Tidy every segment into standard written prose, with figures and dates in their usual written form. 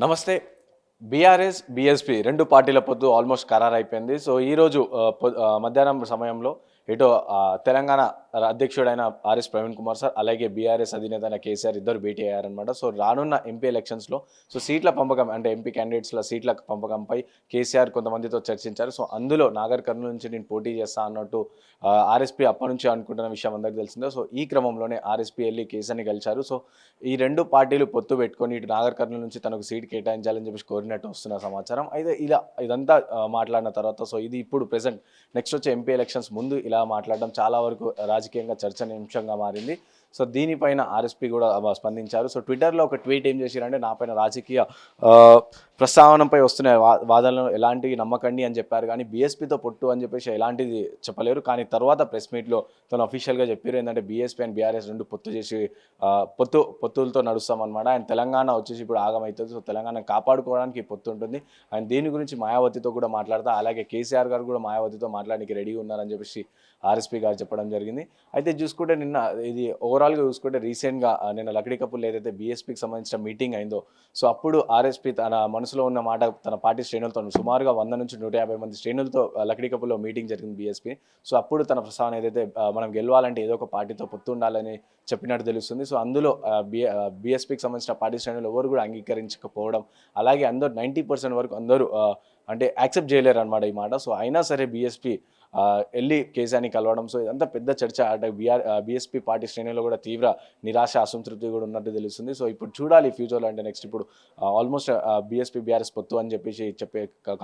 నమస్తే. BRS, BSP 2 పార్టీల పొత్తు ఆల్మోస్ట్ ఖరారైపోయింది. సో, ఈరోజు మధ్యాహ్నం సమయంలో ఇటు తెలంగాణ అధ్యక్షుడైన ఆర్ఎస్ ప్రవీణ్ కుమార్ సార్, అలాగే బీఆర్ఎస్ అధినేత అయిన కేసీఆర్ ఇద్దరు భేటీ అయ్యారనమాట. సో, రానున్న ఎంపీ ఎలక్షన్స్‌లో సీట్ల పంపకం అంటే ఎంపీ క్యాండిడేట్స్‌ల సీట్ల పంపకంపై కేసీఆర్ కొంతమందితో చర్చించారు. సో, అందులో నాగర్ కర్నూల్ నుంచి నేను పోటీ చేస్తా అన్నట్టు ఆర్ఎస్పీ అప్పటినుంచి అనుకుంటున్న విషయం అందరికీ తెలిసిందే. సో, ఈ క్రమంలోనే ఆర్ఎస్పీ వెళ్లి కేసీఆర్‌ని కలిశారు. సో, ఈ 2 పార్టీలు పొత్తు పెట్టుకొని ఇటు నాగర్ కర్నూల్ నుంచి తనకు సీట్ కేటాయించాలని చెప్పేసి కోరినట్టు వస్తున్న సమాచారం. అయితే ఇదంతా మాట్లాడిన తర్వాత ఇది ఇప్పుడు ప్రెజెంట్ నెక్స్ట్ వచ్చే ఎంపీ ఎలక్షన్స్ ముందు ఇలా మాట్లాడడం చాలా వరకు రాజకీయంగా చర్చనీయాంశంగా మారింది. సో, దీనిపైన ఆర్ఎస్పీ కూడా స్పందించారు. సో, ట్విట్టర్‌లో ఒక ట్వీట్ ఏం చేశారంటే, నా పైన రాజకీయ ప్రస్తావనపై వస్తున్న వాదనలను ఎలాంటివి నమ్మకండి అని చెప్పారు. కానీ బీఎస్పీతో పొట్టు అని చెప్పేసి ఎలాంటిది చెప్పలేరు. కానీ తర్వాత ప్రెస్ మీట్‌లో తను అఫీషియల్‌గా చెప్పారు. ఏంటంటే బీఎస్పీ అండ్ బీఆర్ఎస్ 2 పొత్తు చేసి పొత్తులతో నడుస్తామన్నమాట. ఆయన తెలంగాణ వచ్చేసి ఇప్పుడు ఆగమవుతుంది. సో, తెలంగాణ కాపాడుకోవడానికి ఈ పొత్తు ఉంటుంది. ఆయన దీని గురించి మాయావతితో కూడా మాట్లాడతా, అలాగే కేసీఆర్ గారు కూడా మాయావతితో మాట్లాడడానికి రెడీగా ఉన్నారని చెప్పేసి ఆర్ఎస్పీ గారు చెప్పడం జరిగింది. అయితే చూసుకుంటే నిన్న ఇది ఓవరాల్‌గా చూసుకుంటే రీసెంట్‌గా నిన్న లక్డీ కపుల్ ఏదైతే బీఎస్పీకి సంబంధించిన మీటింగ్ అయిందో, సో, అప్పుడు ఆర్ఎస్పీ తన మనసులో ఉన్న మాట తన పార్టీ శ్రేణులతో సుమారుగా 100 నుంచి 150 మంది శ్రేణులతో లక్డీ కపుల్‌లో మీటింగ్ జరిగింది బీఎస్పీ. సో, అప్పుడు తన ప్రస్తావన ఏదైతే మనం గెలవాలంటే ఏదో ఒక పార్టీతో పొత్తు ఉండాలని చెప్పినట్టు తెలుస్తుంది. సో, అందులో బీఎస్పీకి సంబంధించిన పార్టీ శ్రేణులు ఎవరు కూడా అంగీకరించకపోవడం, అలాగే అందరూ 90% వరకు అందరూ అంటే యాక్సెప్ట్ చేయలేరు అనమాట ఈ మాట. సో, అయినా సరే బీఎస్పీ ఎళ్లి కేసీఆర్‌ని కలవడం. సో, ఇదంతా పెద్ద చర్చ. అంటే బీఎస్పీ పార్టీ శ్రేణుల్లో కూడా తీవ్ర నిరాశ, అసంతృప్తి కూడా ఉన్నట్టు తెలుస్తుంది. సో, ఇప్పుడు చూడాలి ఫ్యూచర్‌లో అంటే నెక్స్ట్ ఇప్పుడు ఆల్మోస్ట్ బీఎస్పీ, బీఆర్ఎస్ పొత్తు అని చెప్పేసి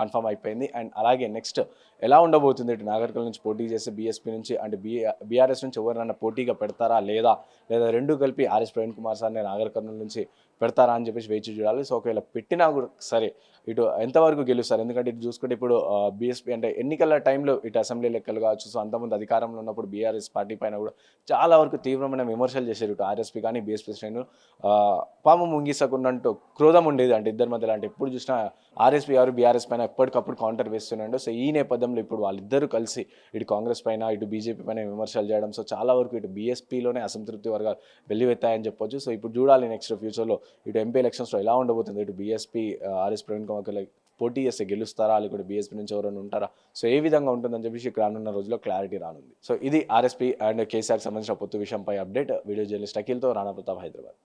కన్ఫర్మ్ అయిపోయింది. అండ్ అలాగే నెక్స్ట్ ఎలా ఉండబోతుంది, ఇటు నాగర్ కర్నూల్ నుంచి పోటీ చేస్తే బీఎస్పీ నుంచి అంటే బీఆర్ఎస్ నుంచి ఎవరినైనా పోటీగా పెడతారా లేదా 2 కలిపి ఆర్ఎస్ ప్రవీణ్ కుమార్ సార్‌ని నాగర్ కర్నూల్ నుంచి పెడతారా అని చెప్పేసి వేచి చూడాలి. సో, ఒకవేళ పెట్టినా కూడా సరే ఇటు ఎంతవరకు గెలుస్తారు? ఎందుకంటే ఇటు చూసుకుంటే ఇప్పుడు బీఎస్పీ అంటే ఎన్నికల టైంలో ఇటు అసెంబ్లీ లెక్కలు కావచ్చు. సో, అంతకుముందు అధికారంలో ఉన్నప్పుడు బీఆర్ఎస్ పార్టీ పైన కూడా చాలా వరకు తీవ్రమైన విమర్శలు చేశారు ఇటు ఆర్ఎస్పీ కానీ బీఎస్పీ శ్రేణులు. పాము ముంగిసకున్నట్టు క్రోధం ఉండేది అంటే ఇద్దరి మధ్యలో. అంటే ఎప్పుడు చూసినా ఆర్ఎస్పీ గారు బీఆర్ఎస్ పైన ఎప్పటికప్పుడు కౌంటర్ వేస్తున్నాడు. సో, ఈ నేపథ్యంలో ఇప్పుడు వాళ్ళిద్దరూ కలిసి ఇటు కాంగ్రెస్ పైన ఇటు బీజేపీ పైన విమర్శలు చేయడం. సో, చాలా వరకు ఇటు బీఎస్పీలోనే అసంతృప్తి వర్గాలు వెల్లువెత్తాయని చెప్పొచ్చు. సో, ఇప్పుడు చూడాలి నెక్స్ట్ ఫ్యూచర్లో ఇటు ఎంపీ ఎలక్షన్స్‌లో ఎలా ఉండబోతుంది. ఇటు బీఎస్పీ ఆర్ఎస్ ప్రవీణ్ కుమార్ పోటీ చేస్తే గెలుస్తారా, లేకపోతే బీఎస్పీ నుంచి ఎవరైనా ఉంటారా, సో ఏ విధంగా ఉంటుందని చెప్పేసి రానున్న రోజుల్లో క్లారిటీ రానుంది. సో, ఇది ఆర్ఎస్పీ అండ్ కేసీఆర్కి సంబంధించిన పొత్తు విషయంపై అప్డేట్. వీడియో జర్నలిస్ట్ అఖిల్తో రాణా ప్రతాప్, హైదరాబాద్.